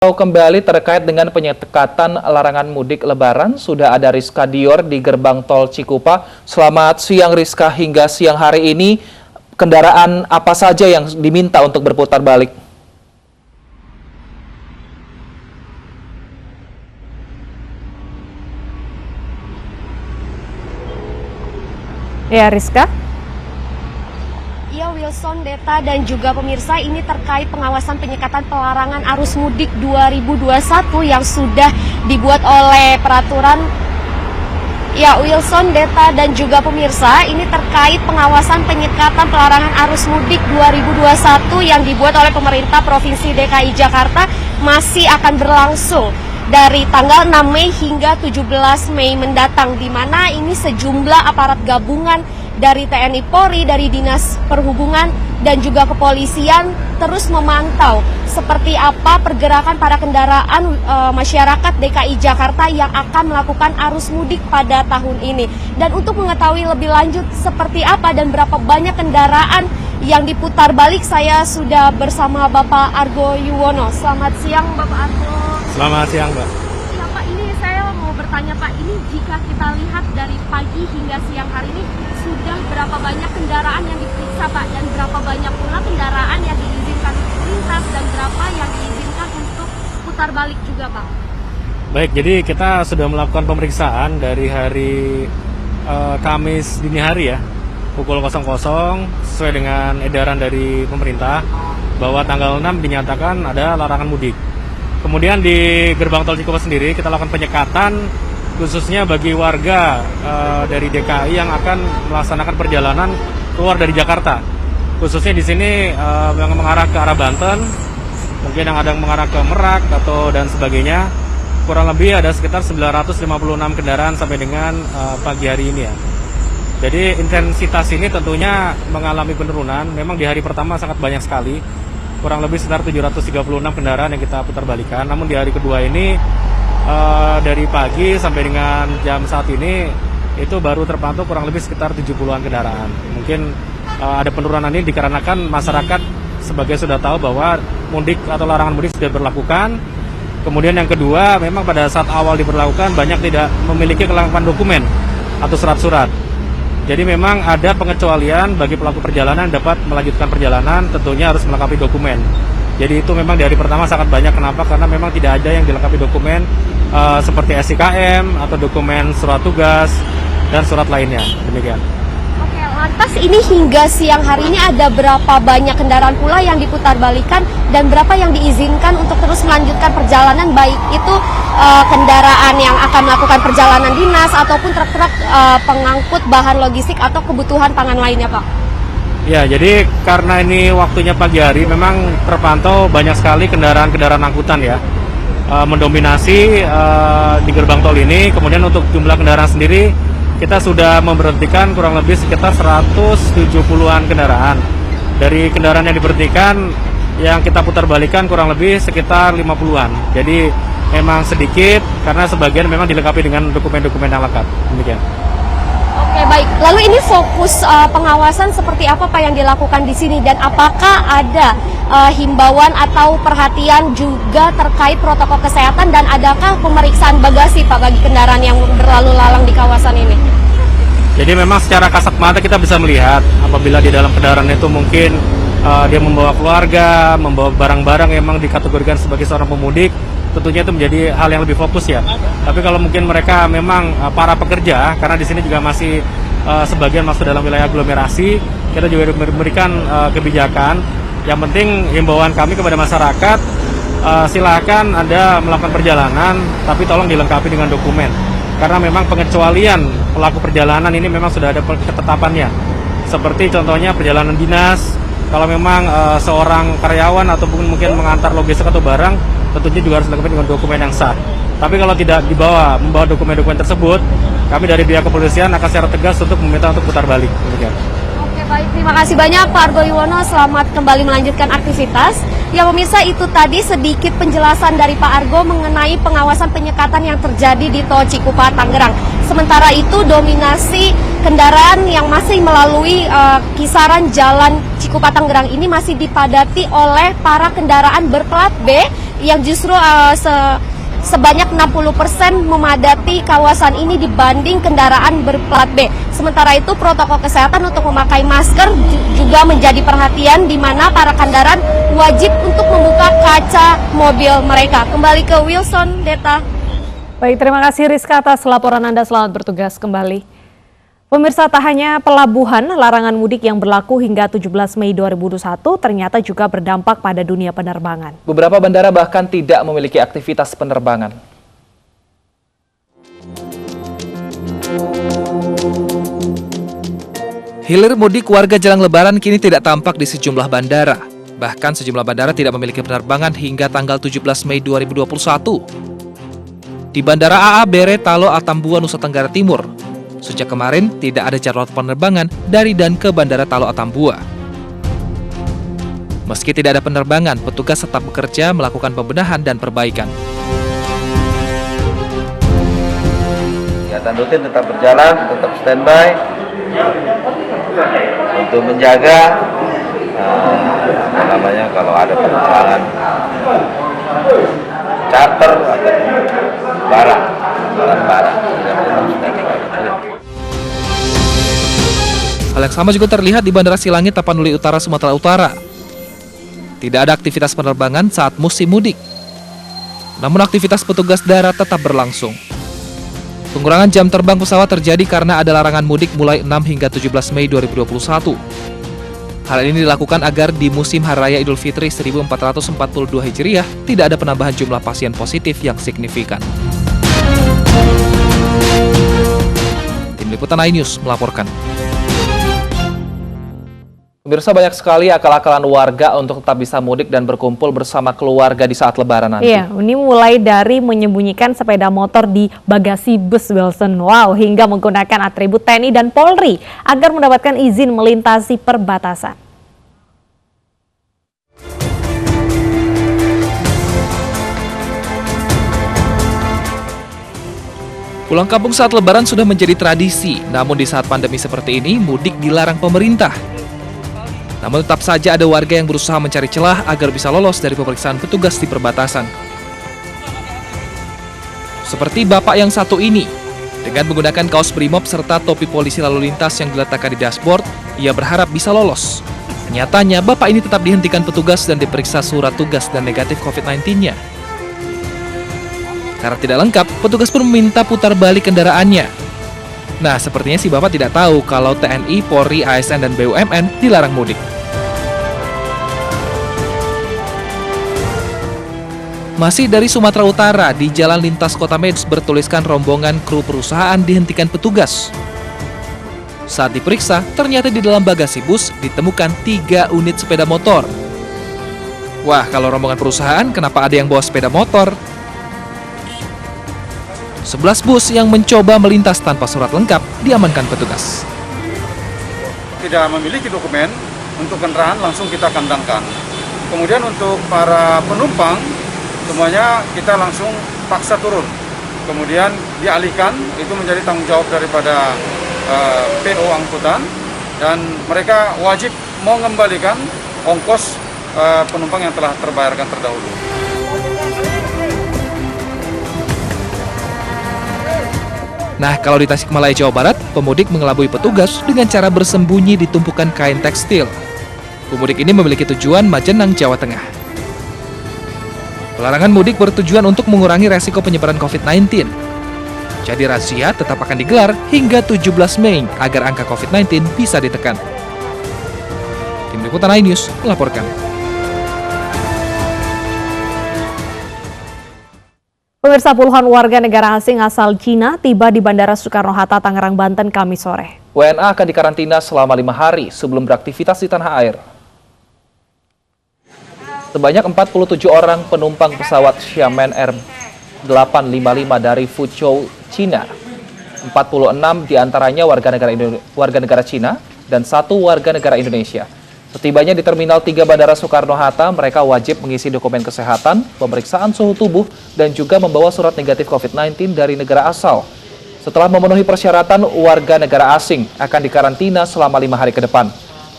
Kembali terkait dengan penyekatan larangan mudik Lebaran, sudah ada Rizka Dior di gerbang tol Cikupa. Selamat siang Rizka, hingga siang hari ini kendaraan apa saja yang diminta untuk berputar balik? Ya, Rizka. Ya, Wilson, Deta, dan juga pemirsa, ini terkait pengawasan penyekatan pelarangan arus mudik 2021 yang sudah dibuat oleh peraturan. Ya, Wilson, Deta, dan juga pemirsa, ini terkait pengawasan penyekatan pelarangan arus mudik 2021 yang dibuat oleh pemerintah Provinsi DKI Jakarta masih akan berlangsung dari tanggal 6 Mei hingga 17 Mei mendatang, di mana ini sejumlah aparat gabungan dari TNI Polri, dari Dinas Perhubungan, dan juga kepolisian terus memantau seperti apa pergerakan para kendaraan masyarakat DKI Jakarta yang akan melakukan arus mudik pada tahun ini. Dan untuk mengetahui lebih lanjut seperti apa dan berapa banyak kendaraan yang diputar balik, saya sudah bersama Bapak Argo Yuwono. Selamat siang, Bapak Argo. Selamat siang, Mbak. Ya, Pak, ini saya mau bertanya, Pak, ini jika kita lihat dari pagi hingga siang hari ini, sudah berapa banyak kendaraan yang diperiksa, Pak, dan berapa banyak pula kendaraan yang diizinkan untuk lintas dan berapa yang diizinkan untuk putar balik juga, Pak? Baik, jadi kita sudah melakukan pemeriksaan dari hari Kamis dini hari ya, pukul 00 sesuai dengan edaran dari pemerintah bahwa tanggal 6 dinyatakan ada larangan mudik. Kemudian di gerbang tol Cikupa sendiri kita lakukan penyekatan khususnya bagi warga dari DKI yang akan melaksanakan perjalanan keluar dari Jakarta. Khususnya di sini yang mengarah ke arah Banten, mungkin yang ada yang mengarah ke Merak atau dan sebagainya. Kurang lebih ada sekitar 956 kendaraan sampai dengan pagi hari ini ya. Jadi intensitas ini tentunya mengalami penurunan. Memang di hari pertama sangat banyak sekali. Kurang lebih sekitar 736 kendaraan yang kita putar balikan. Namun di hari kedua ini dari pagi sampai dengan jam saat ini itu baru terpantau kurang lebih sekitar 70-an kendaraan. Mungkin ada penurunan ini dikarenakan masyarakat sebagai sudah tahu bahwa mudik atau larangan mudik sudah berlakukan. Kemudian yang kedua, memang pada saat awal diberlakukan banyak tidak memiliki kelengkapan dokumen atau surat-surat. Jadi memang ada pengecualian bagi pelaku perjalanan dapat melanjutkan perjalanan, tentunya harus melengkapi dokumen. Jadi itu memang di hari pertama sangat banyak. Kenapa? Karena memang tidak ada yang dilengkapi dokumen seperti SIKM atau dokumen surat tugas dan surat lainnya. Demikian. Oke, lantas ini hingga siang hari ini ada berapa banyak kendaraan pula yang diputar balikan dan berapa yang diizinkan untuk terus melanjutkan perjalanan, baik itu kendaraan yang akan melakukan perjalanan dinas ataupun truk-truk pengangkut bahan logistik atau kebutuhan pangan lainnya, Pak? Ya, jadi karena ini waktunya pagi hari, memang terpantau banyak sekali kendaraan-kendaraan angkutan ya, mendominasi di gerbang tol ini. Kemudian untuk jumlah kendaraan sendiri, kita sudah memberhentikan kurang lebih sekitar 170-an kendaraan. Dari kendaraan yang diberhentikan, yang kita putar balikan kurang lebih sekitar 50-an. Jadi memang sedikit, karena sebagian memang dilengkapi dengan dokumen-dokumen yang lengkap. Demikian. Oke, baik. Lalu ini fokus pengawasan seperti apa, Pak, yang dilakukan di sini, dan apakah ada himbauan atau perhatian juga terkait protokol kesehatan, dan adakah pemeriksaan bagasi, Pak, bagi kendaraan yang berlalu lalang di kawasan ini? Jadi memang secara kasat mata kita bisa melihat apabila di dalam kendaraan itu mungkin dia membawa keluarga, membawa barang-barang yang memang dikategorikan sebagai seorang pemudik, tentunya itu menjadi hal yang lebih fokus ya. Tapi kalau mungkin mereka memang para pekerja, karena di sini juga masih sebagian masuk dalam wilayah aglomerasi, kita juga memberikan kebijakan. Yang penting himbauan kami kepada masyarakat, silakan Anda melakukan perjalanan, tapi tolong dilengkapi dengan dokumen. Karena memang pengecualian pelaku perjalanan ini memang sudah ada ketetapannya. Seperti contohnya perjalanan dinas, kalau memang seorang karyawan ataupun mungkin mengantar logistik atau barang, tentunya juga harus dilengkapi dengan dokumen yang sah. Tapi kalau tidak membawa dokumen-dokumen tersebut, kami dari pihak kepolisian akan secara tegas untuk meminta untuk putar balik. Demikian. Oke, baik. Terima kasih banyak, Pak Argo Yuwono. Selamat kembali melanjutkan aktivitas. Ya, pemirsa, itu tadi sedikit penjelasan dari Pak Argo mengenai pengawasan penyekatan yang terjadi di Tol Cikupa, Tangerang. Sementara itu, dominasi kendaraan yang masih melalui kisaran jalan Cikupa, Tangerang ini masih dipadati oleh para kendaraan berplat B yang justru sebanyak 60% memadati kawasan ini dibanding kendaraan berplat B. Sementara itu protokol kesehatan untuk memakai masker juga menjadi perhatian, di mana para kendaraan wajib untuk membuka kaca mobil mereka. Kembali ke Wilson, Deta. Baik, terima kasih Rizka atas laporan Anda. Selamat bertugas kembali. Pemirsa, tak hanya pelabuhan, larangan mudik yang berlaku hingga 17 Mei 2021 ternyata juga berdampak pada dunia penerbangan. Beberapa bandara bahkan tidak memiliki aktivitas penerbangan. Hilir mudik warga jelang Lebaran kini tidak tampak di sejumlah bandara. Bahkan sejumlah bandara tidak memiliki penerbangan hingga tanggal 17 Mei 2021. Di Bandara AA Bere Talo Atambua, Nusa Tenggara Timur, sejak kemarin tidak ada jadwal penerbangan dari dan ke Bandara Talo Atambua. Meski tidak ada penerbangan, petugas tetap bekerja melakukan pembenahan dan perbaikan. Kegiatan rutin tetap berjalan, tetap standby untuk menjaga kalau ada penerbangan charter atau barang. Hal yang sama juga terlihat di Bandara Silangit, Tapanuli Utara, Sumatera Utara. Tidak ada aktivitas penerbangan saat musim mudik. Namun aktivitas petugas darat tetap berlangsung. Pengurangan jam terbang pesawat terjadi karena ada larangan mudik mulai 6 hingga 17 Mei 2021. Hal ini dilakukan agar di musim Hari Raya Idul Fitri 1442 Hijriah tidak ada penambahan jumlah pasien positif yang signifikan. Tim Liputan iNews melaporkan. Pemirsa, banyak sekali akal-akalan warga untuk tetap bisa mudik dan berkumpul bersama keluarga di saat Lebaran nanti. Iya, ini mulai dari menyembunyikan sepeda motor di bagasi bus Wilson, hingga menggunakan atribut TNI dan Polri agar mendapatkan izin melintasi perbatasan. Pulang kampung saat Lebaran sudah menjadi tradisi, namun di saat pandemi seperti ini, mudik dilarang pemerintah. Namun tetap saja ada warga yang berusaha mencari celah agar bisa lolos dari pemeriksaan petugas di perbatasan. Seperti bapak yang satu ini, dengan menggunakan kaos Brimob serta topi polisi lalu lintas yang diletakkan di dashboard, ia berharap bisa lolos. Nyatanya, bapak ini tetap dihentikan petugas dan diperiksa surat tugas dan negatif COVID-19-nya. Karena tidak lengkap, petugas pun meminta putar balik kendaraannya. Nah, sepertinya si bapak tidak tahu kalau TNI, Polri, ASN, dan BUMN dilarang mudik. Masih dari Sumatera Utara, di jalan lintas kota Medan bertuliskan rombongan kru perusahaan dihentikan petugas. Saat diperiksa, ternyata di dalam bagasi bus ditemukan 3 unit sepeda motor. Wah, kalau rombongan perusahaan, kenapa ada yang bawa sepeda motor? 11 bus yang mencoba melintas tanpa surat lengkap diamankan petugas. Tidak memiliki dokumen untuk kendaraan langsung kita kandangkan. Kemudian untuk para penumpang semuanya kita langsung paksa turun. Kemudian dialihkan, itu menjadi tanggung jawab daripada PO angkutan, dan mereka wajib mengembalikan ongkos penumpang yang telah terbayarkan terdahulu. Nah, kalau di Tasikmalaya, Jawa Barat, pemudik mengelabui petugas dengan cara bersembunyi di tumpukan kain tekstil. Pemudik ini memiliki tujuan Majenang, Jawa Tengah. Pelarangan mudik bertujuan untuk mengurangi resiko penyebaran COVID-19. Jadi razia tetap akan digelar hingga 17 Mei agar angka COVID-19 bisa ditekan. Tim Liputan iNews melaporkan. Pemirsa, puluhan warga negara asing asal Cina tiba di Bandara Soekarno-Hatta, Tangerang, Banten, Kamis sore. WNA akan dikarantina selama 5 hari sebelum beraktivitas di tanah air. Sebanyak 47 orang penumpang pesawat Xiamen Air 855 dari Fuzhou, Cina. 46 diantaranya warga negara Cina dan 1 warga negara Indonesia. Setibanya di Terminal 3 Bandara Soekarno-Hatta, mereka wajib mengisi dokumen kesehatan, pemeriksaan suhu tubuh, dan juga membawa surat negatif COVID-19 dari negara asal. Setelah memenuhi persyaratan, warga negara asing akan dikarantina selama 5 hari ke depan.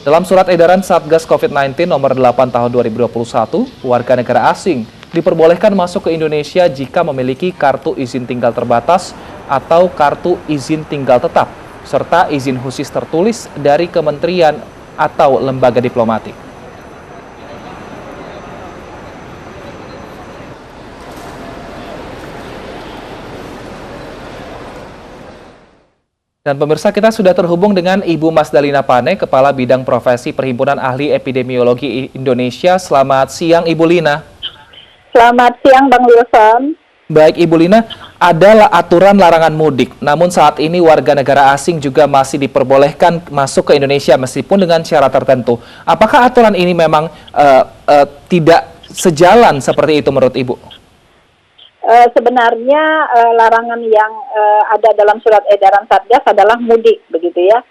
Dalam surat edaran Satgas COVID-19 nomor 8 tahun 2021, warga negara asing diperbolehkan masuk ke Indonesia jika memiliki kartu izin tinggal terbatas atau kartu izin tinggal tetap, serta izin khusus tertulis dari kementerian atau lembaga diplomatik. Dan pemirsa, kita sudah terhubung dengan Ibu Mas Dalina Pane, Kepala Bidang Profesi Perhimpunan Ahli Epidemiologi Indonesia. Selamat siang, Ibu Lina. Selamat siang, Bang Wilson. Baik, Ibu Lina, ada aturan larangan mudik. Namun saat ini warga negara asing juga masih diperbolehkan masuk ke Indonesia meskipun dengan syarat tertentu. Apakah aturan ini memang tidak sejalan seperti itu menurut Ibu? Sebenarnya larangan yang ada dalam surat edaran Satgas adalah mudik, begitu ya.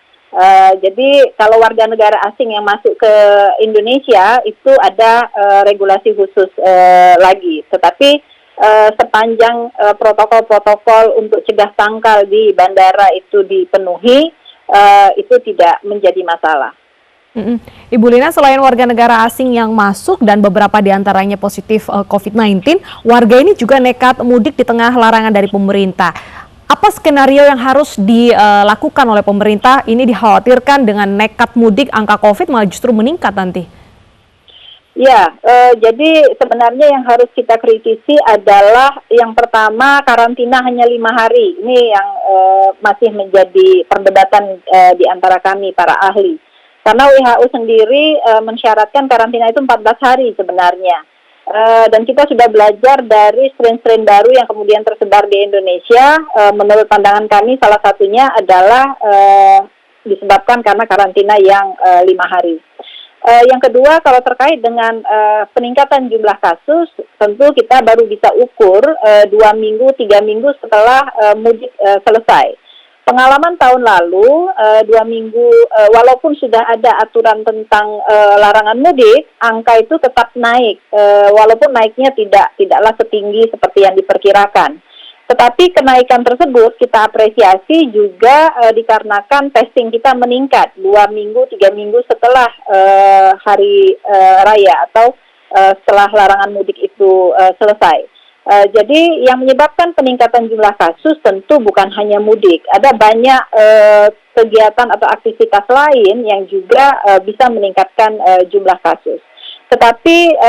Jadi kalau warga negara asing yang masuk ke Indonesia itu ada regulasi khusus lagi. Tetapi sepanjang protokol-protokol untuk cegah tangkal di bandara itu dipenuhi, itu tidak menjadi masalah. Ibu Lina, selain warga negara asing yang masuk dan beberapa diantaranya positif COVID-19, warga ini juga nekat mudik di tengah larangan dari pemerintah. Apa skenario yang harus dilakukan oleh pemerintah? Ini dikhawatirkan dengan nekat mudik, angka COVID malah justru meningkat nanti. Ya, jadi sebenarnya yang harus kita kritisi adalah yang pertama karantina hanya 5 hari. Ini yang masih menjadi perdebatan di antara kami para ahli. Karena WHO sendiri mensyaratkan karantina itu 14 hari sebenarnya. Dan kita sudah belajar dari strain-strain baru yang kemudian tersebar di Indonesia. Menurut pandangan kami salah satunya adalah disebabkan karena karantina yang 5 hari. Yang kedua, kalau terkait dengan peningkatan jumlah kasus, tentu kita baru bisa ukur 2 minggu, 3 minggu setelah mudik selesai. Pengalaman tahun lalu, 2 minggu, walaupun sudah ada aturan tentang larangan mudik, angka itu tetap naik, walaupun naiknya tidaklah setinggi seperti yang diperkirakan. Tetapi kenaikan tersebut kita apresiasi juga dikarenakan testing kita meningkat 2 minggu, 3 minggu setelah hari raya atau setelah larangan mudik itu selesai. Jadi yang menyebabkan peningkatan jumlah kasus tentu bukan hanya mudik. Ada banyak kegiatan atau aktivitas lain yang juga bisa meningkatkan jumlah kasus. Tetapi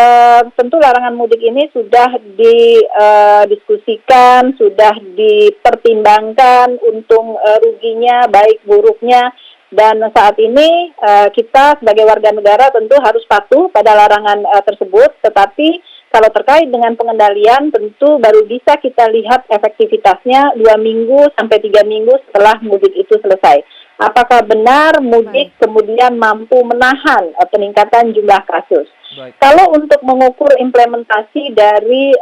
tentu larangan mudik ini sudah didiskusikan, sudah dipertimbangkan untung ruginya, baik buruknya. Dan saat ini kita sebagai warga negara tentu harus patuh pada larangan tersebut, tetapi kalau terkait dengan pengendalian tentu baru bisa kita lihat efektivitasnya 2 minggu sampai 3 minggu setelah mudik itu selesai. Apakah benar mudik kemudian mampu menahan peningkatan jumlah kasus? Kalau untuk mengukur implementasi dari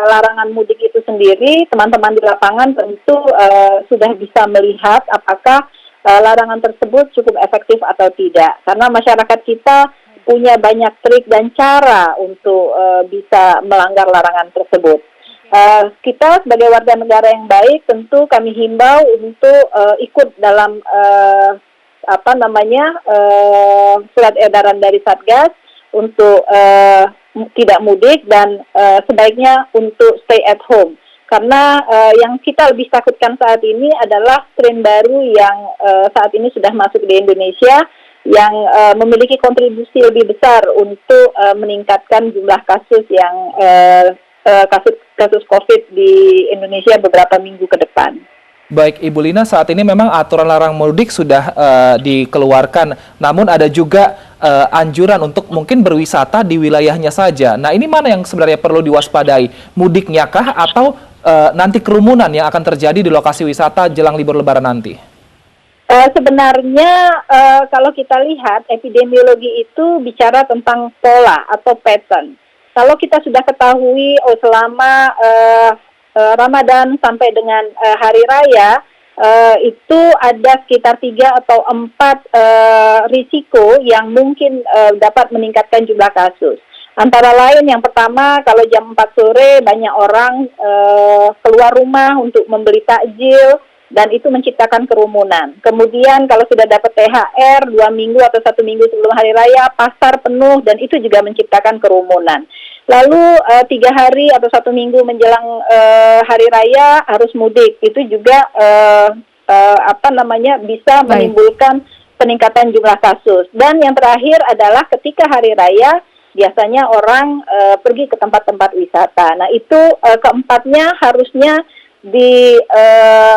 larangan mudik itu sendiri, teman-teman di lapangan tentu sudah bisa melihat apakah larangan tersebut cukup efektif atau tidak. Karena masyarakat kita punya banyak trik dan cara untuk bisa melanggar larangan tersebut. Kita sebagai warga negara yang baik tentu kami himbau untuk ikut dalam surat edaran dari Satgas untuk tidak mudik dan sebaiknya untuk stay at home. Karena yang kita lebih takutkan saat ini adalah strain baru yang saat ini sudah masuk di Indonesia, yang memiliki kontribusi lebih besar untuk meningkatkan jumlah kasus yang kasus COVID di Indonesia beberapa minggu ke depan. Baik, Ibu Lina, saat ini memang aturan larang mudik sudah dikeluarkan, namun ada juga anjuran untuk mungkin berwisata di wilayahnya saja. Nah, ini mana yang sebenarnya perlu diwaspadai? Mudiknya kah atau nanti kerumunan yang akan terjadi di lokasi wisata jelang libur Lebaran nanti? Sebenarnya kalau kita lihat epidemiologi itu bicara tentang pola atau pattern. Kalau kita sudah ketahui selama Ramadan sampai dengan hari raya itu ada sekitar 3 atau 4 risiko yang mungkin dapat meningkatkan jumlah kasus. Antara lain yang pertama, kalau jam 4 sore banyak orang keluar rumah untuk membeli takjil dan itu menciptakan kerumunan. Kemudian kalau sudah dapat THR 2 minggu atau 1 minggu sebelum hari raya, pasar penuh dan itu juga menciptakan kerumunan. Lalu 3 hari atau 1 minggu menjelang hari raya harus mudik, itu juga bisa menimbulkan peningkatan jumlah kasus. Dan yang terakhir adalah ketika hari raya biasanya orang pergi ke tempat-tempat wisata. Nah itu keempatnya harusnya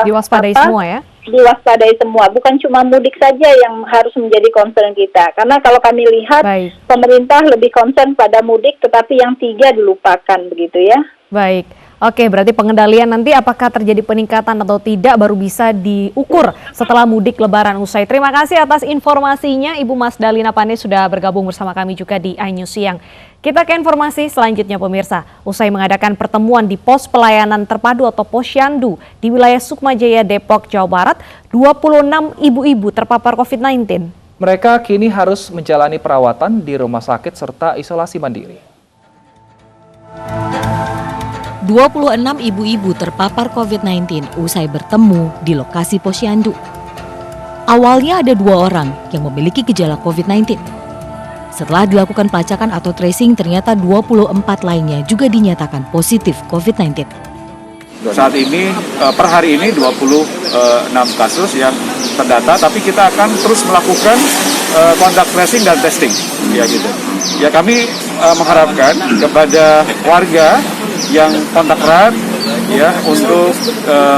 diwaspadai semua ya? Diwaspadai semua, bukan cuma mudik saja yang harus menjadi concern kita. Karena kalau kami lihat pemerintah lebih concern pada mudik, tetapi yang 3 dilupakan begitu ya. Baik, oke, berarti pengendalian nanti apakah terjadi peningkatan atau tidak baru bisa diukur setelah mudik Lebaran usai. Terima kasih atas informasinya Ibu Mas Dalina Pane sudah bergabung bersama kami juga di iNews Siang. Kita ke informasi selanjutnya pemirsa. Usai mengadakan pertemuan di pos pelayanan terpadu atau Posyandu di wilayah Sukmajaya, Depok, Jawa Barat, 26 ibu-ibu terpapar COVID-19. Mereka kini harus menjalani perawatan di rumah sakit serta isolasi mandiri. 26 ibu-ibu terpapar COVID-19 usai bertemu di lokasi Posyandu. Awalnya ada 2 orang yang memiliki gejala COVID-19. Setelah dilakukan pelacakan atau tracing, ternyata 24 lainnya juga dinyatakan positif COVID-19. Saat ini, per hari ini 26 kasus yang terdata, tapi kita akan terus melakukan kontak tracing dan testing. Ya gitu. Ya kami mengharapkan kepada warga yang kontak erat ya untuk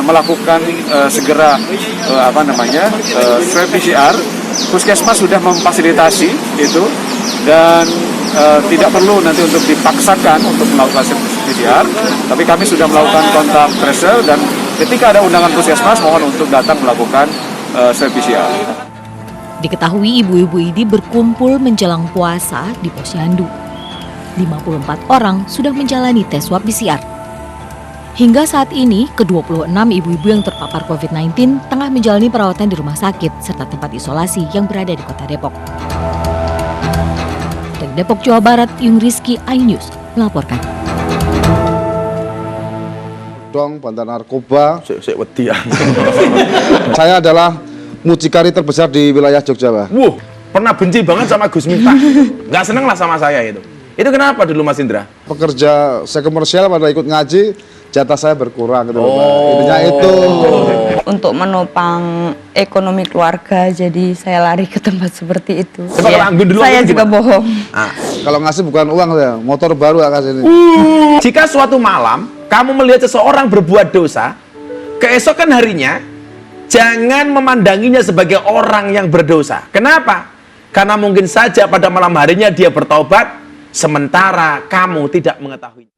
melakukan segera swab PCR. Puskesmas sudah memfasilitasi itu dan tidak perlu nanti untuk dipaksakan untuk melakukan PCR, tapi kami sudah melakukan kontak tracer dan ketika ada undangan puskesmas mohon untuk datang melakukan swab PCR. Diketahui ibu-ibu ini berkumpul menjelang puasa di Posyandu. 54 orang sudah menjalani tes swab PCR. Hingga saat ini, ke-26 ibu-ibu yang terpapar COVID-19 tengah menjalani perawatan di rumah sakit serta tempat isolasi yang berada di kota Depok. Dari Depok, Jawa Barat, Yung Rizky, iNews melaporkan. Bandar narkoba. Saya adalah mucikari terbesar di wilayah Jogja, Pak. Pernah benci banget sama Gus Miftah. Nggak seneng lah sama saya itu. Itu kenapa dulu Mas Indra? Pekerja saya komersial pada ikut ngaji, jatah saya berkurang gitu, Pak. Intinya itu. Untuk menopang ekonomi keluarga, jadi saya lari ke tempat seperti itu. Saya juga bohong. Kalau ngasih bukan uang saya, motor baru ya kasih ini. Jika suatu malam kamu melihat seseorang berbuat dosa, keesokan harinya jangan memandanginya sebagai orang yang berdosa. Kenapa? Karena mungkin saja pada malam harinya dia bertobat, sementara kamu tidak mengetahui.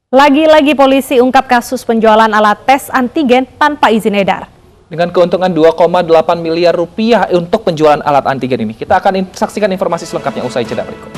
Lagi-lagi polisi ungkap kasus penjualan alat tes antigen tanpa izin edar. Dengan keuntungan 2,8 miliar rupiah untuk penjualan alat antigen ini. Kita akan saksikan informasi selengkapnya usai jeda berikut.